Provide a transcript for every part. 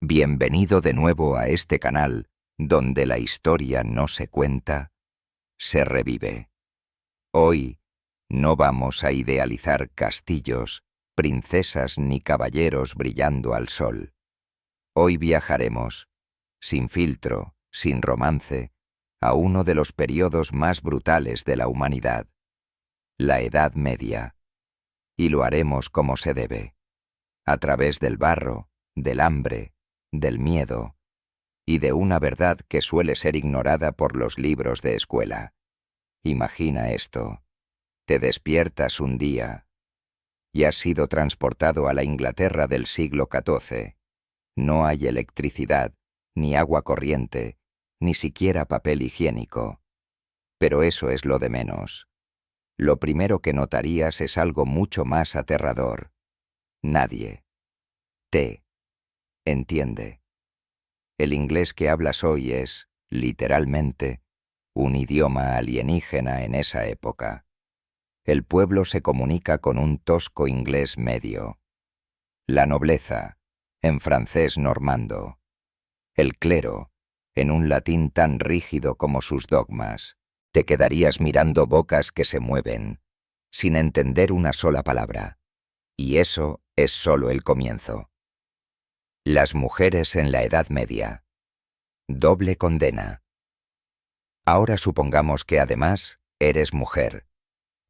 Bienvenido de nuevo a este canal, donde la historia no se cuenta, se revive. Hoy no vamos a idealizar castillos, princesas ni caballeros brillando al sol. Hoy viajaremos, sin filtro, sin romance, a uno de los periodos más brutales de la humanidad, la Edad Media. Y lo haremos como se debe, a través del barro, del hambre, del miedo y de una verdad que suele ser ignorada por los libros de escuela. Imagina esto. Te despiertas un día y has sido transportado a la Inglaterra del siglo XIV. No hay electricidad, ni agua corriente, ni siquiera papel higiénico. Pero eso es lo de menos. Lo primero que notarías es algo mucho más aterrador. Nadie te entiende. El inglés que hablas hoy es, literalmente, un idioma alienígena en esa época. El pueblo se comunica con un tosco inglés medio. La nobleza, en francés normando. El clero, en un latín tan rígido como sus dogmas. Te quedarías mirando bocas que se mueven, sin entender una sola palabra. Y eso es solo el comienzo. Las mujeres en la Edad Media. Doble condena. Ahora supongamos que además eres mujer.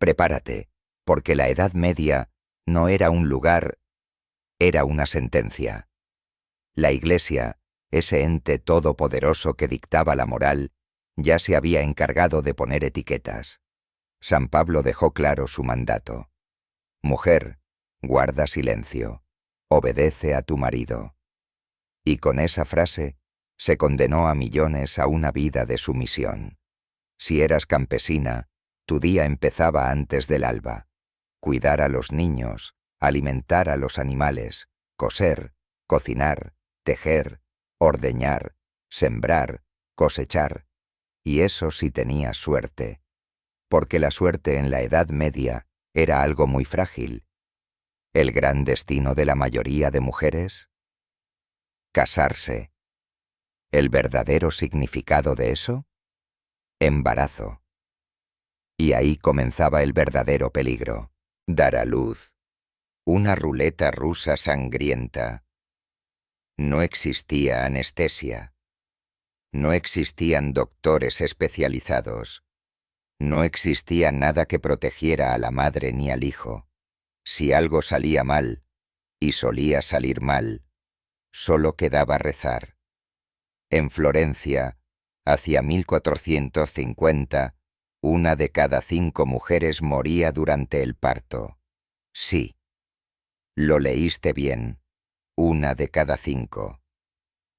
Prepárate, porque la Edad Media no era un lugar, era una sentencia. La Iglesia, ese ente todopoderoso que dictaba la moral, ya se había encargado de poner etiquetas. San Pablo dejó claro su mandato. Mujer, guarda silencio, obedece a tu marido. Y con esa frase se condenó a millones a una vida de sumisión. Si eras campesina, tu día empezaba antes del alba. Cuidar a los niños, alimentar a los animales, coser, cocinar, tejer, ordeñar, sembrar, cosechar. Y eso si tenías suerte. Porque la suerte en la Edad Media era algo muy frágil. ¿El gran destino de la mayoría de mujeres? Casarse. ¿El verdadero significado de eso? Embarazo. Y ahí comenzaba el verdadero peligro. Dar a luz. Una ruleta rusa sangrienta. No existía anestesia. No existían doctores especializados. No existía nada que protegiera a la madre ni al hijo. Si algo salía mal, y solía salir mal, solo quedaba rezar. En Florencia, hacia 1450, 1 de cada 5 mujeres moría durante el parto. Sí. Lo leíste bien. 1 de cada 5.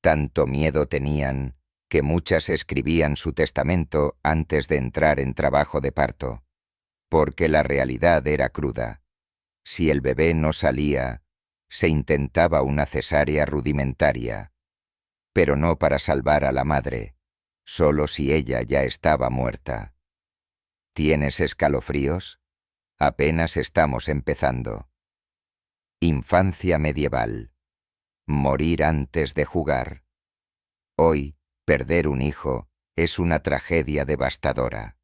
Tanto miedo tenían que muchas escribían su testamento antes de entrar en trabajo de parto, porque la realidad era cruda. Si el bebé no salía, se intentaba una cesárea rudimentaria, pero no para salvar a la madre, solo si ella ya estaba muerta. ¿Tienes escalofríos? Apenas estamos empezando. Infancia medieval. Morir antes de jugar. Hoy, perder un hijo es una tragedia devastadora.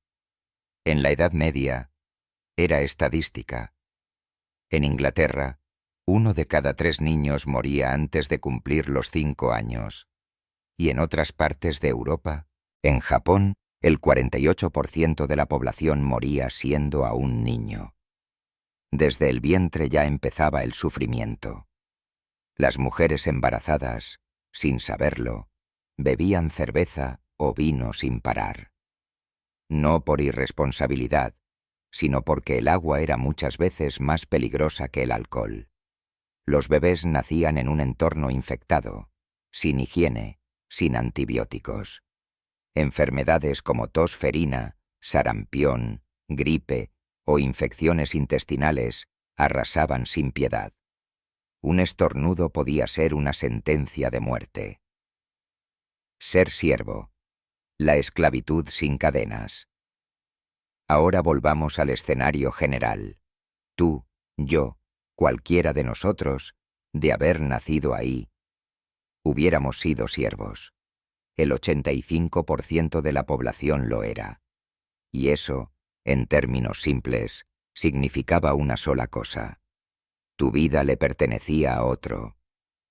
En la Edad Media, era estadística. En Inglaterra, 1 de cada 3 niños moría antes de cumplir los 5 años. Y en otras partes de Europa, en Japón, el 48% de la población moría siendo aún niño. Desde el vientre ya empezaba el sufrimiento. Las mujeres embarazadas, sin saberlo, bebían cerveza o vino sin parar. No por irresponsabilidad, sino porque el agua era muchas veces más peligrosa que el alcohol. Los bebés nacían en un entorno infectado, sin higiene, sin antibióticos. Enfermedades como tos ferina, sarampión, gripe o infecciones intestinales arrasaban sin piedad. Un estornudo podía ser una sentencia de muerte. Ser siervo. La esclavitud sin cadenas. Ahora volvamos al escenario general. Tú, yo, cualquiera de nosotros, de haber nacido ahí, hubiéramos sido siervos. El 85% de la población lo era. Y eso, en términos simples, significaba una sola cosa. Tu vida le pertenecía a otro.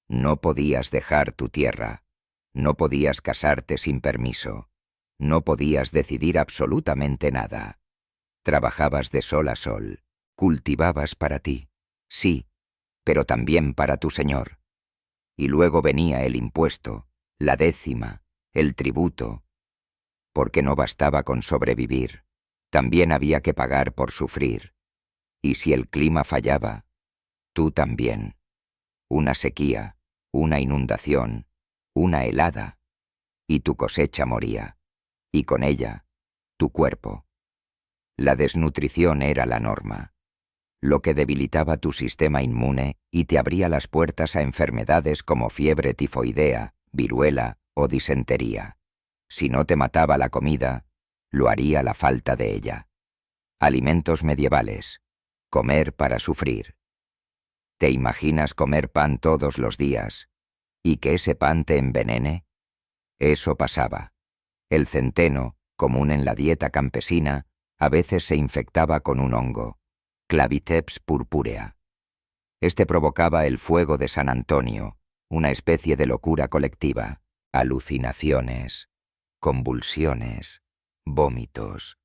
No podías dejar tu tierra. No podías casarte sin permiso. No podías decidir absolutamente nada. Trabajabas de sol a sol. Cultivabas para ti. Sí, pero también para tu señor. Y luego venía el impuesto, la décima, el tributo. Porque no bastaba con sobrevivir. También había que pagar por sufrir. Y si el clima fallaba, tú también. Una sequía, una inundación, una helada, y tu cosecha moría, y con ella, tu cuerpo. La desnutrición era la norma, lo que debilitaba tu sistema inmune y te abría las puertas a enfermedades como fiebre tifoidea, viruela o disentería. Si no te mataba la comida, lo haría la falta de ella. Alimentos medievales. Comer para sufrir. ¿Te imaginas comer pan todos los días y que ese pan te envenene? Eso pasaba. El centeno, común en la dieta campesina, a veces se infectaba con un hongo, Claviteps purpurea. Este provocaba el fuego de San Antonio, una especie de locura colectiva, alucinaciones, convulsiones, vómitos,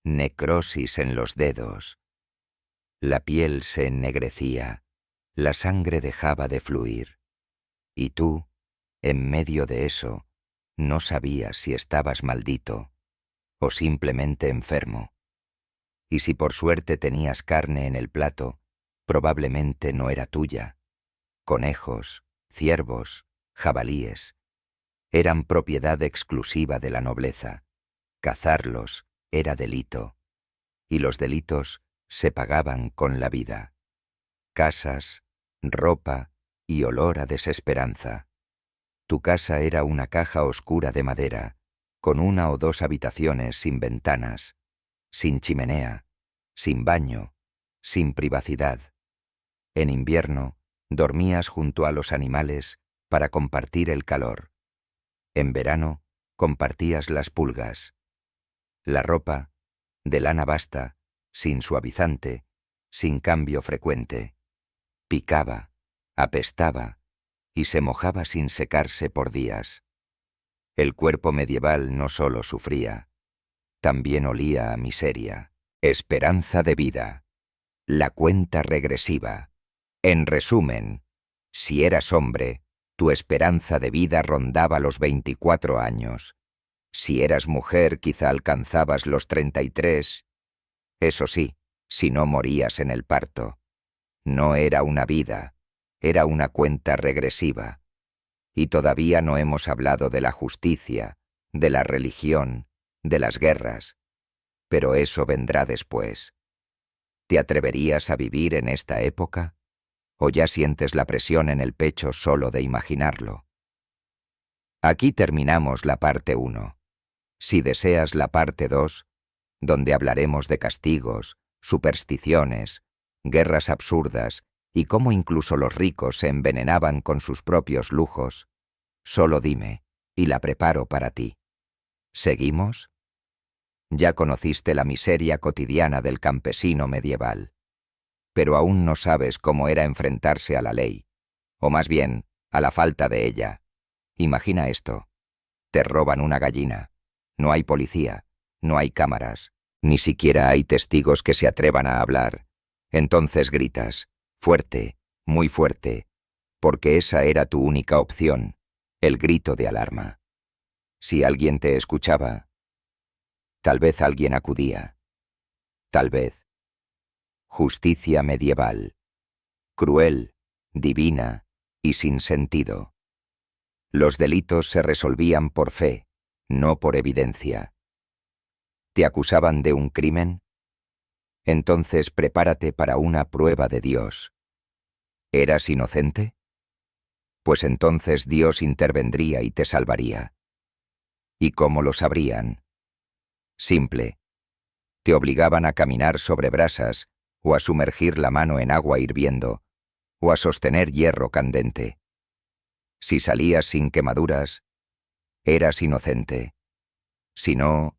necrosis en los dedos. La piel se ennegrecía, la sangre dejaba de fluir. Y tú, en medio de eso, no sabías si estabas maldito o simplemente enfermo. Y si por suerte tenías carne en el plato, probablemente no era tuya. Conejos, ciervos, jabalíes, eran propiedad exclusiva de la nobleza. Cazarlos era delito, y los delitos se pagaban con la vida. Casas, ropa y olor a desesperanza. Tu casa era una caja oscura de madera, con 1 o 2 habitaciones sin ventanas, sin chimenea, sin baño, sin privacidad. En invierno, dormías junto a los animales para compartir el calor. En verano, compartías las pulgas. La ropa, de lana basta, sin suavizante, sin cambio frecuente. Picaba, apestaba y se mojaba sin secarse por días. El cuerpo medieval no solo sufría, también olía a miseria. Esperanza de vida. La cuenta regresiva. En resumen, si eras hombre, tu esperanza de vida rondaba los 24 años. Si eras mujer, quizá alcanzabas los 33. Eso sí, si no morías en el parto. No era una vida, era una cuenta regresiva. Y todavía no hemos hablado de la justicia, de la religión, de las guerras. Pero eso vendrá después. ¿Te atreverías a vivir en esta época? ¿O ya sientes la presión en el pecho solo de imaginarlo? Aquí terminamos la parte 1. Si deseas la parte 2, donde hablaremos de castigos, supersticiones, guerras absurdas y cómo incluso los ricos se envenenaban con sus propios lujos, solo dime y la preparo para ti. ¿Seguimos? Ya conociste la miseria cotidiana del campesino medieval, pero aún no sabes cómo era enfrentarse a la ley, o más bien, a la falta de ella. Imagina esto. Te roban una gallina. No hay policía, no hay cámaras, ni siquiera hay testigos que se atrevan a hablar. Entonces gritas, fuerte, muy fuerte, porque esa era tu única opción, el grito de alarma. Si alguien te escuchaba, tal vez alguien acudía. Tal vez. Justicia medieval. Cruel, divina y sin sentido. Los delitos se resolvían por fe, no por evidencia. ¿Te acusaban de un crimen? Entonces prepárate para una prueba de Dios. ¿Eras inocente? Pues entonces Dios intervendría y te salvaría. ¿Y cómo lo sabrían? Simple. Te obligaban a caminar sobre brasas, o a sumergir la mano en agua hirviendo, o a sostener hierro candente. Si salías sin quemaduras, eras inocente. Si no,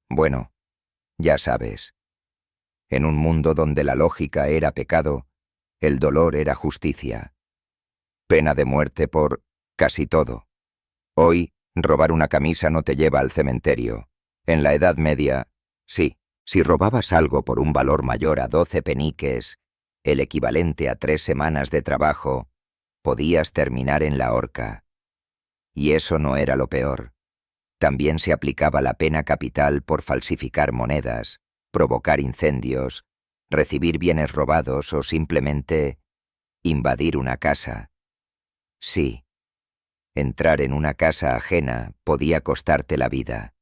bueno, ya sabes. En un mundo donde la lógica era pecado, el dolor era justicia. Pena de muerte por casi todo. Hoy, robar una camisa no te lleva al cementerio. En la Edad Media, sí, si robabas algo por un valor mayor a 12 peniques, el equivalente a 3 semanas de trabajo, podías terminar en la horca. Y eso no era lo peor. También se aplicaba la pena capital por falsificar monedas, provocar incendios, recibir bienes robados o simplemente invadir una casa. Sí, entrar en una casa ajena podía costarte la vida.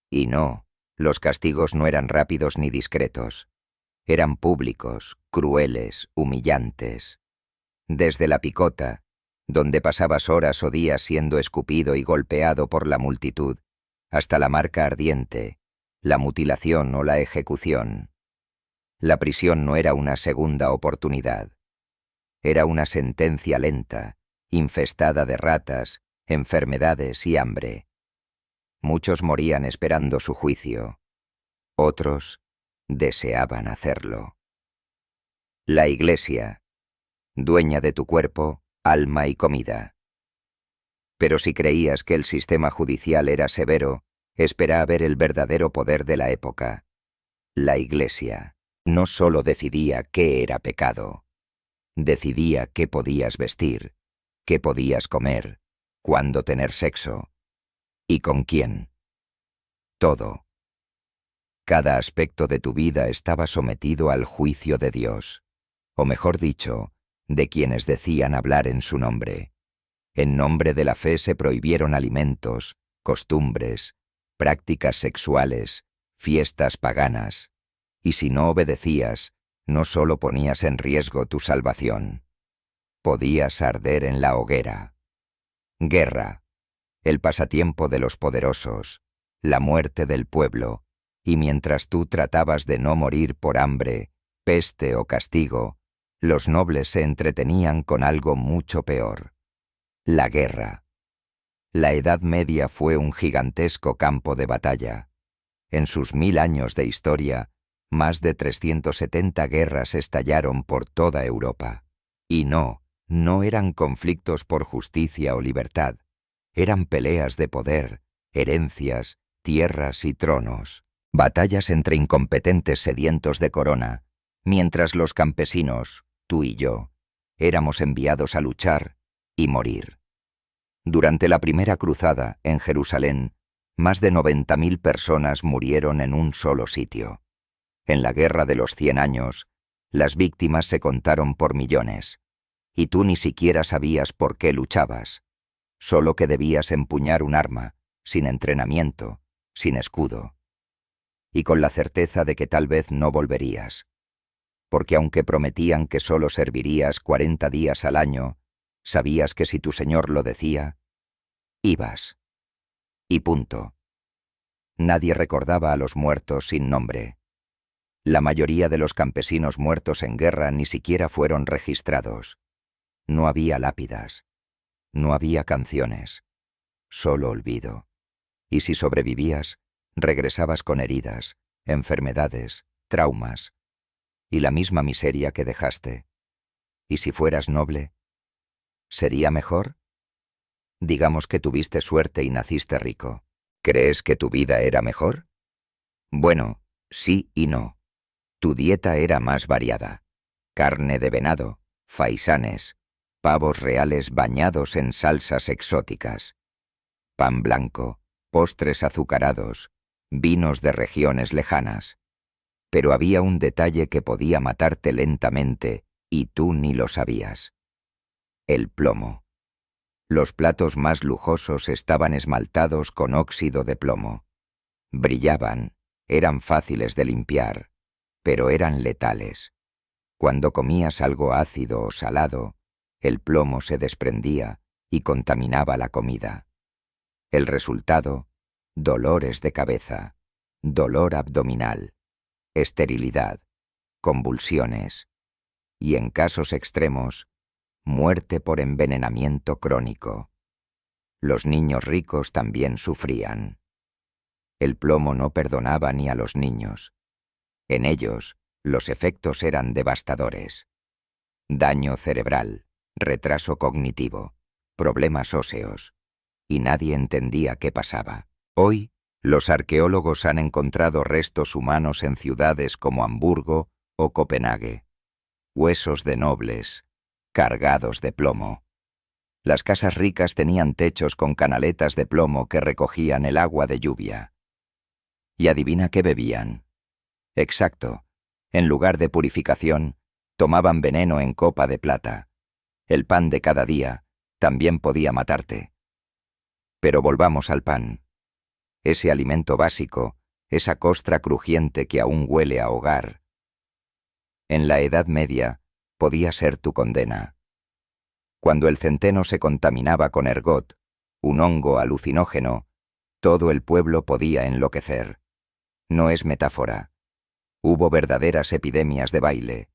Y no, los castigos no eran rápidos ni discretos. Eran públicos, crueles, humillantes. Desde la picota, donde pasabas horas o días siendo escupido y golpeado por la multitud, hasta la marca ardiente, la mutilación o la ejecución. La prisión no era una segunda oportunidad. Era una sentencia lenta, infestada de ratas, enfermedades y hambre. Muchos morían esperando su juicio. Otros deseaban hacerlo. La Iglesia, dueña de tu cuerpo, alma y comida. Pero si creías que el sistema judicial era severo, espera a ver el verdadero poder de la época. La Iglesia no solo decidía qué era pecado, decidía qué podías vestir, qué podías comer, cuándo tener sexo y con quién. Todo. Cada aspecto de tu vida estaba sometido al juicio de Dios, o mejor dicho, de quienes decían hablar en su nombre. En nombre de la fe se prohibieron alimentos, costumbres, prácticas sexuales, fiestas paganas, y si no obedecías, no solo ponías en riesgo tu salvación, podías arder en la hoguera. Guerra, el pasatiempo de los poderosos, la muerte del pueblo, y mientras tú tratabas de no morir por hambre, peste o castigo, los nobles se entretenían con algo mucho peor. La guerra. La Edad Media fue un gigantesco campo de batalla. En sus 1000 años de historia, más de 370 guerras estallaron por toda Europa. Y no eran conflictos por justicia o libertad. Eran peleas de poder, herencias, tierras y tronos. Batallas entre incompetentes sedientos de corona, mientras los campesinos, tú y yo, éramos enviados a luchar y morir. Durante la primera cruzada, en Jerusalén, más de 90.000 personas murieron en un solo sitio. En la Guerra de los 100 años, las víctimas se contaron por millones, y tú ni siquiera sabías por qué luchabas, solo que debías empuñar un arma, sin entrenamiento, sin escudo, y con la certeza de que tal vez no volverías, porque aunque prometían que solo servirías 40 días al año, sabías que si tu señor lo decía, ibas. Y punto. Nadie recordaba a los muertos sin nombre. La mayoría de los campesinos muertos en guerra ni siquiera fueron registrados. No había lápidas. No había canciones. Solo olvido. Y si sobrevivías, regresabas con heridas, enfermedades, traumas, y la misma miseria que dejaste. Y si fueras noble, ¿sería mejor? Digamos que tuviste suerte y naciste rico. ¿Crees que tu vida era mejor? Bueno, sí y no. Tu dieta era más variada. Carne de venado, faisanes, pavos reales bañados en salsas exóticas, pan blanco, postres azucarados, vinos de regiones lejanas. Pero había un detalle que podía matarte lentamente y tú ni lo sabías. El plomo. Los platos más lujosos estaban esmaltados con óxido de plomo. Brillaban, eran fáciles de limpiar, pero eran letales. Cuando comías algo ácido o salado, el plomo se desprendía y contaminaba la comida. El resultado, dolores de cabeza, dolor abdominal, esterilidad, convulsiones y, en casos extremos, muerte por envenenamiento crónico. Los niños ricos también sufrían. El plomo no perdonaba ni a los niños. En ellos, los efectos eran devastadores. Daño cerebral, retraso cognitivo, problemas óseos, y nadie entendía qué pasaba. Hoy, los arqueólogos han encontrado restos humanos en ciudades como Hamburgo o Copenhague. Huesos de nobles, cargados de plomo. Las casas ricas tenían techos con canaletas de plomo que recogían el agua de lluvia. ¿Y adivina qué bebían? Exacto, en lugar de purificación, tomaban veneno en copa de plata. El pan de cada día también podía matarte. Pero volvamos al pan. Ese alimento básico, esa costra crujiente que aún huele a hogar. En la Edad Media podía ser tu condena. Cuando el centeno se contaminaba con ergot, un hongo alucinógeno, todo el pueblo podía enloquecer. No es metáfora. Hubo verdaderas epidemias de baile,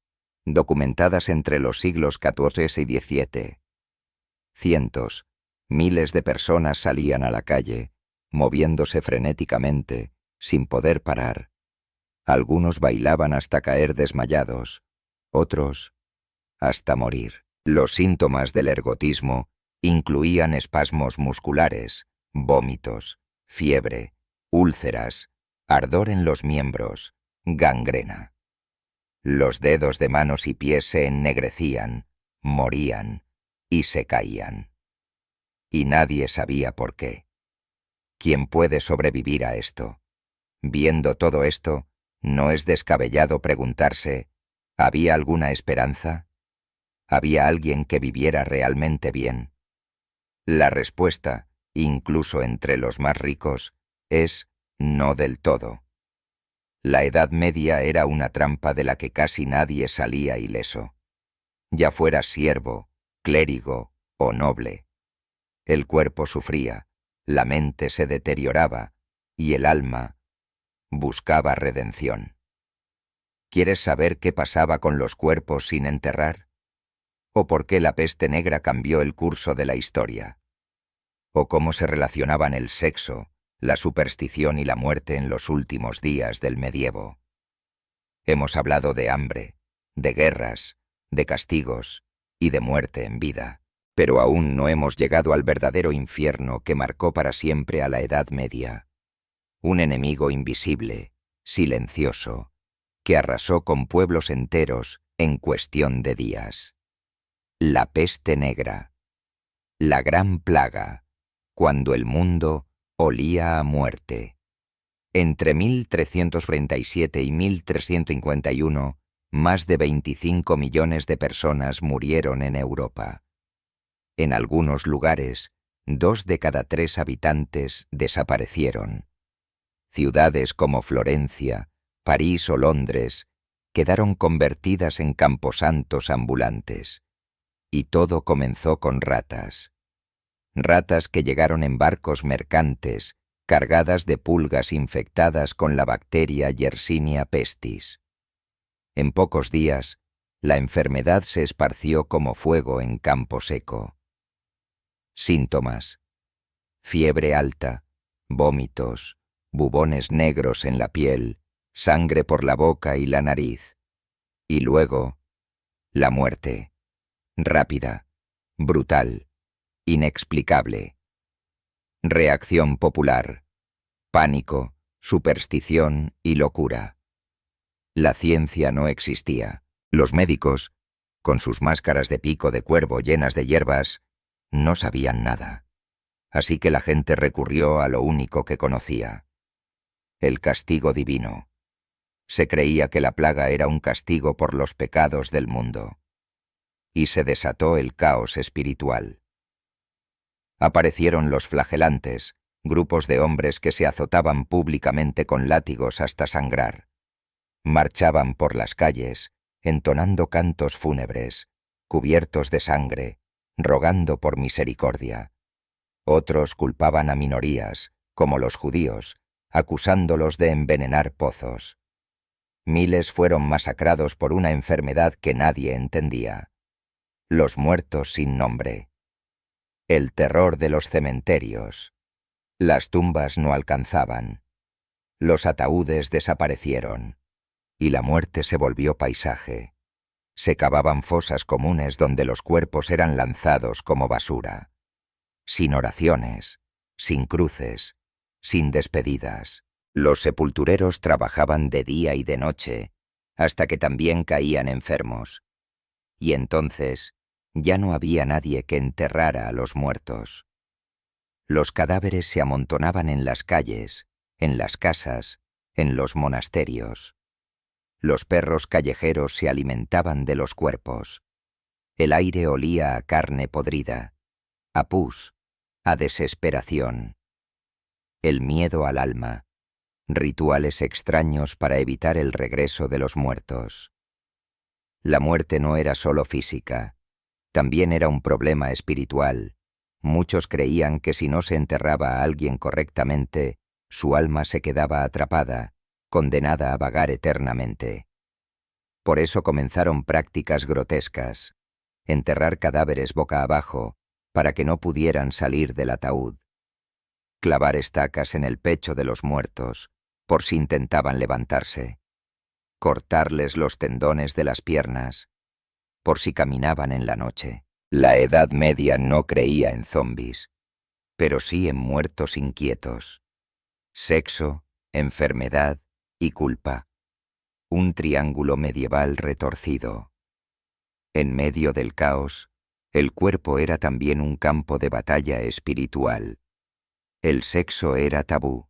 documentadas entre los siglos XIV y XVII. Cientos, miles de personas salían a la calle, moviéndose frenéticamente, sin poder parar. Algunos bailaban hasta caer desmayados, otros hasta morir. Los síntomas del ergotismo incluían espasmos musculares, vómitos, fiebre, úlceras, ardor en los miembros, gangrena. Los dedos de manos y pies se ennegrecían, morían y se caían. Y nadie sabía por qué. ¿Quién puede sobrevivir a esto? Viendo todo esto, ¿no es descabellado preguntarse, ¿había alguna esperanza? ¿Había alguien que viviera realmente bien? La respuesta, incluso entre los más ricos, es no del todo. La Edad Media era una trampa de la que casi nadie salía ileso. Ya fuera siervo, clérigo o noble. El cuerpo sufría, la mente se deterioraba y el alma buscaba redención. ¿Quieres saber qué pasaba con los cuerpos sin enterrar? ¿O por qué la peste negra cambió el curso de la historia? ¿O cómo se relacionaban el sexo, la superstición y la muerte en los últimos días del medievo? Hemos hablado de hambre, de guerras, de castigos y de muerte en vida, pero aún no hemos llegado al verdadero infierno que marcó para siempre a la Edad Media. Un enemigo invisible, silencioso, que arrasó con pueblos enteros en cuestión de días. La peste negra, la gran plaga, cuando el mundo olía a muerte. Entre 1337 y 1351, más de 25 millones de personas murieron en Europa. En algunos lugares, 2 de cada 3 habitantes desaparecieron. Ciudades como Florencia, París o Londres quedaron convertidas en camposantos ambulantes. Y todo comenzó con ratas. Ratas que llegaron en barcos mercantes, cargadas de pulgas infectadas con la bacteria Yersinia pestis. En pocos días, la enfermedad se esparció como fuego en campo seco. Síntomas: fiebre alta, vómitos, bubones negros en la piel, sangre por la boca y la nariz. Y luego, la muerte. Rápida, brutal, inexplicable. Reacción popular: pánico, superstición y locura. La ciencia no existía. Los médicos, con sus máscaras de pico de cuervo llenas de hierbas, no sabían nada. Así que la gente recurrió a lo único que conocía: el castigo divino. Se creía que la plaga era un castigo por los pecados del mundo. Y se desató el caos espiritual. Aparecieron los flagelantes, grupos de hombres que se azotaban públicamente con látigos hasta sangrar. Marchaban por las calles, entonando cantos fúnebres, cubiertos de sangre, rogando por misericordia. Otros culpaban a minorías, como los judíos, acusándolos de envenenar pozos. Miles fueron masacrados por una enfermedad que nadie entendía. los muertos sin nombre, el terror de los cementerios. Las tumbas no alcanzaban, los ataúdes desaparecieron, y la muerte se volvió paisaje. Se cavaban fosas comunes donde los cuerpos eran lanzados como basura, sin oraciones, sin cruces, sin despedidas. Los sepultureros trabajaban de día y de noche, hasta que también caían enfermos. Y entonces ya no había nadie que enterrara a los muertos. Los cadáveres se amontonaban en las calles, en las casas, en los monasterios. Los perros callejeros se alimentaban de los cuerpos. El aire olía a carne podrida, a pus, a desesperación. El miedo al alma, rituales extraños para evitar el regreso de los muertos. La muerte no era solo física, también era un problema espiritual. Muchos creían que si no se enterraba a alguien correctamente, su alma se quedaba atrapada, condenada a vagar eternamente. Por eso comenzaron prácticas grotescas, enterrar cadáveres boca abajo, para que no pudieran salir del ataúd, clavar estacas en el pecho de los muertos, por si intentaban levantarse, cortarles los tendones de las piernas, por si caminaban en la noche. La Edad Media no creía en zombis, pero sí en muertos inquietos. Sexo, enfermedad y culpa. Un triángulo medieval retorcido. En medio del caos, el cuerpo era también un campo de batalla espiritual. El sexo era tabú,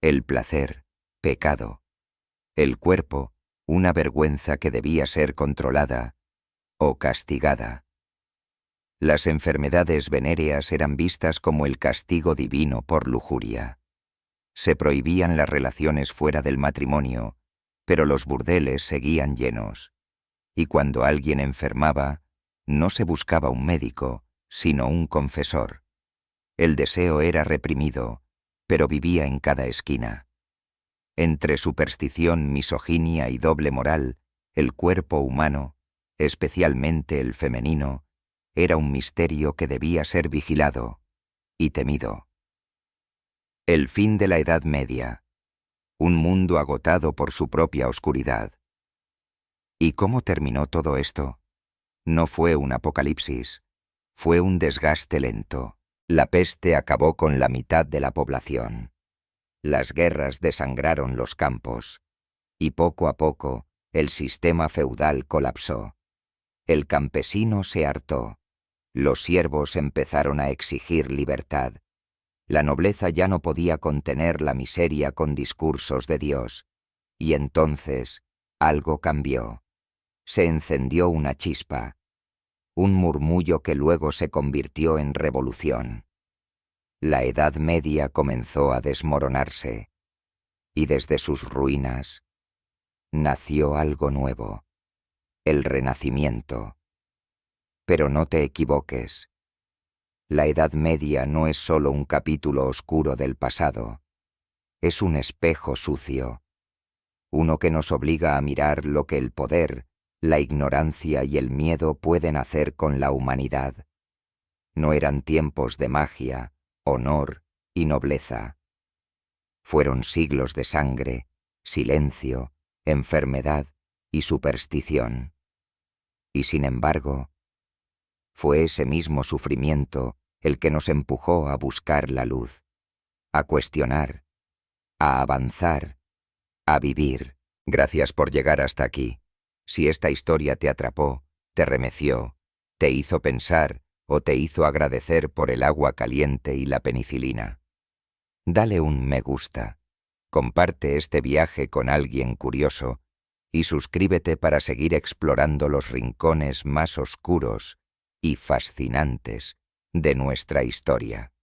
el placer, pecado, el cuerpo, una vergüenza que debía ser controlada o castigada. Las enfermedades venéreas eran vistas como el castigo divino por lujuria. Se prohibían las relaciones fuera del matrimonio, pero los burdeles seguían llenos, y cuando alguien enfermaba, no se buscaba un médico, sino un confesor. El deseo era reprimido, pero vivía en cada esquina. Entre superstición, misoginia y doble moral, el cuerpo humano, especialmente el femenino, era un misterio que debía ser vigilado y temido. El fin de la Edad Media. Un mundo agotado por su propia oscuridad. ¿Y cómo terminó todo esto? No fue un apocalipsis, fue un desgaste lento. La peste acabó con la mitad de la población. Las guerras desangraron los campos, y poco a poco el sistema feudal colapsó. El campesino se hartó. Los siervos empezaron a exigir libertad. La nobleza ya no podía contener la miseria con discursos de Dios. Y entonces algo cambió. Se encendió una chispa, un murmullo que luego se convirtió en revolución. La Edad Media comenzó a desmoronarse, y desde sus ruinas nació algo nuevo, el Renacimiento. Pero no te equivoques. La Edad Media no es solo un capítulo oscuro del pasado, es un espejo sucio, uno que nos obliga a mirar lo que el poder, la ignorancia y el miedo pueden hacer con la humanidad. No eran tiempos de magia, honor y nobleza. Fueron siglos de sangre, silencio, enfermedad y superstición. Y sin embargo, fue ese mismo sufrimiento el que nos empujó a buscar la luz, a cuestionar, a avanzar, a vivir. Gracias por llegar hasta aquí. Si esta historia te atrapó, te remeció, te hizo pensar o te hizo agradecer por el agua caliente y la penicilina, dale un me gusta, comparte este viaje con alguien curioso y suscríbete para seguir explorando los rincones más oscuros y fascinantes de nuestra historia.